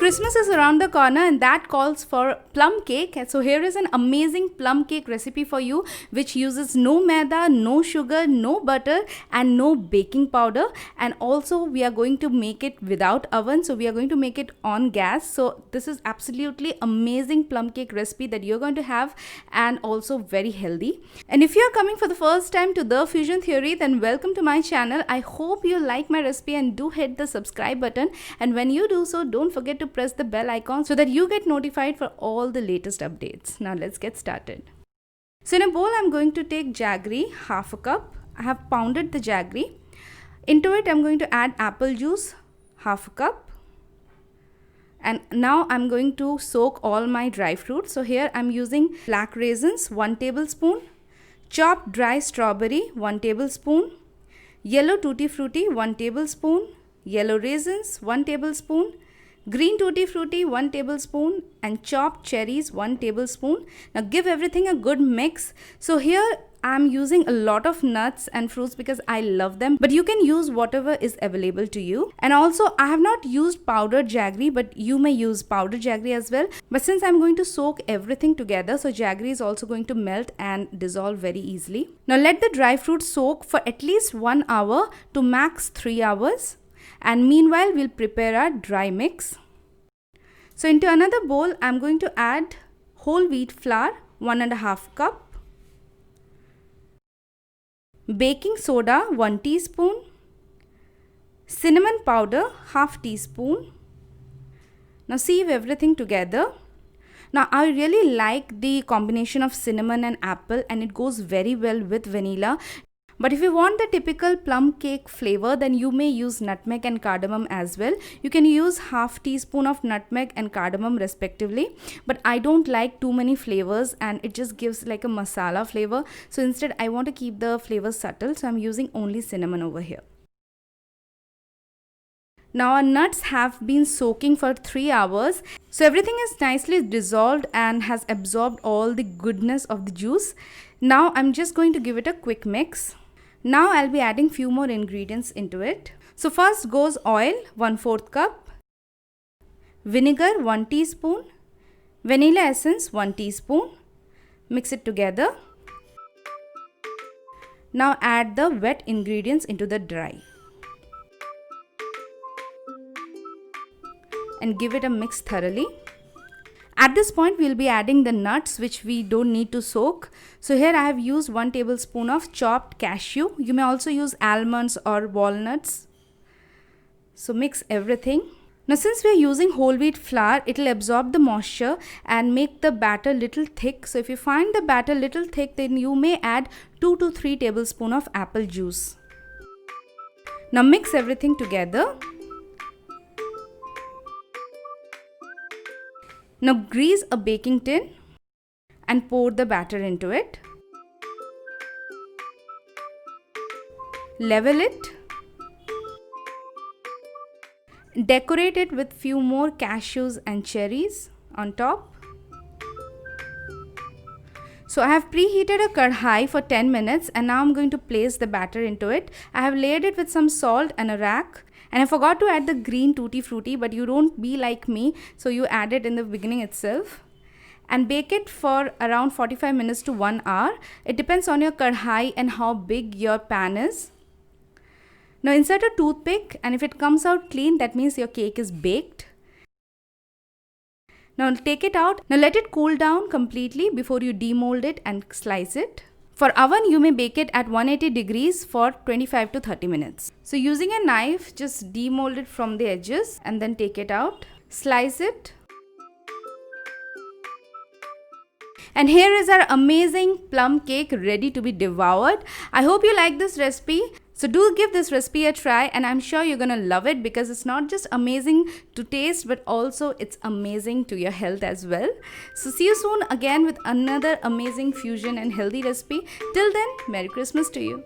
Christmas is around the corner and that calls for plum cake. So here is an amazing plum cake recipe for you which uses no maida, no sugar, no butter and no baking powder. And also we are going to make it without oven. So we are going to make it on gas. So this is absolutely amazing plum cake recipe that you're going to have and also very healthy. And if you're coming for the first time to The Fusion Theory, then welcome to my channel. I hope you like my recipe and do hit the subscribe button. And when you do so, don't forget to press the bell icon so that you get notified for all the latest updates. Now let's get started. So in a bowl, I'm going to take jaggery, half a cup. I have pounded the jaggery. Into it, I'm going to add apple juice, half a cup. And now I'm going to soak all my dry fruits. So here I'm using black raisins, 1 tablespoon. Chopped dry strawberry, 1 tablespoon. Yellow tutti frutti, 1 tablespoon. Yellow raisins, 1 tablespoon. Green tutti frutti, 1 tablespoon. And chopped cherries, 1 tablespoon. Now give everything a good mix. So here I'm using a lot of nuts and fruits because I love them, but you can use whatever is available to you. And also I have not used powdered jaggery, but you may use powdered jaggery as well. But since I'm going to soak everything together, so jaggery is also going to melt and dissolve very easily. Now let the dry fruits soak for at least 1 hour to max 3 hours. And meanwhile we'll prepare our dry mix. So into another bowl I'm going to add whole wheat flour, 1.5 cup. Baking soda, 1 teaspoon. Cinnamon powder, half teaspoon. Now sieve everything together. Now I really like the combination of cinnamon and apple and it goes very well with vanilla. But if you want the typical plum cake flavor, then you may use nutmeg and cardamom as well. You can use half teaspoon of nutmeg and cardamom respectively. But I don't like too many flavors and it just gives like a masala flavor. So instead I want to keep the flavors subtle. So I'm using only cinnamon over here. Now our nuts have been soaking for 3 hours. So everything is nicely dissolved and has absorbed all the goodness of the juice. Now I'm just going to give it a quick mix. Now I'll be adding few more ingredients into it. So first goes oil, 1/4 cup. Vinegar, 1 teaspoon. Vanilla essence, 1 teaspoon. Mix it together. Now add the wet ingredients into the dry. And give it a mix thoroughly. At this point, we'll be adding the nuts which we don't need to soak. So here I have used 1 tablespoon of chopped cashew. You may also use almonds or walnuts. So mix everything. Now since we are using whole wheat flour, it will absorb the moisture and make the batter little thick. So if you find the batter little thick, then you may add 2 to 3 tablespoons of apple juice. Now mix everything together. Now grease a baking tin and pour the batter into it. Level it. Decorate it with few more cashews and cherries on top. So I have preheated a kadhai for 10 minutes and now I'm going to place the batter into it. I have layered it with some salt and a rack. And I forgot to add the green tutti frutti, but you don't be like me, so you add it in the beginning itself. And bake it for around 45 minutes to 1 hour. It depends on your kadhai and how big your pan is. Now insert a toothpick and if it comes out clean, that means your cake is baked. Now take it out. Now let it cool down completely before you demold it and slice it. For oven, you may bake it at 180 degrees for 25 to 30 minutes. So using a knife, just demold it from the edges and then take it out. Slice it. And here is our amazing plum cake ready to be devoured. I hope you like this recipe. So do give this recipe a try and I'm sure you're gonna love it because it's not just amazing to taste but also it's amazing to your health as well. So see you soon again with another amazing fusion and healthy recipe. Till then, Merry Christmas to you.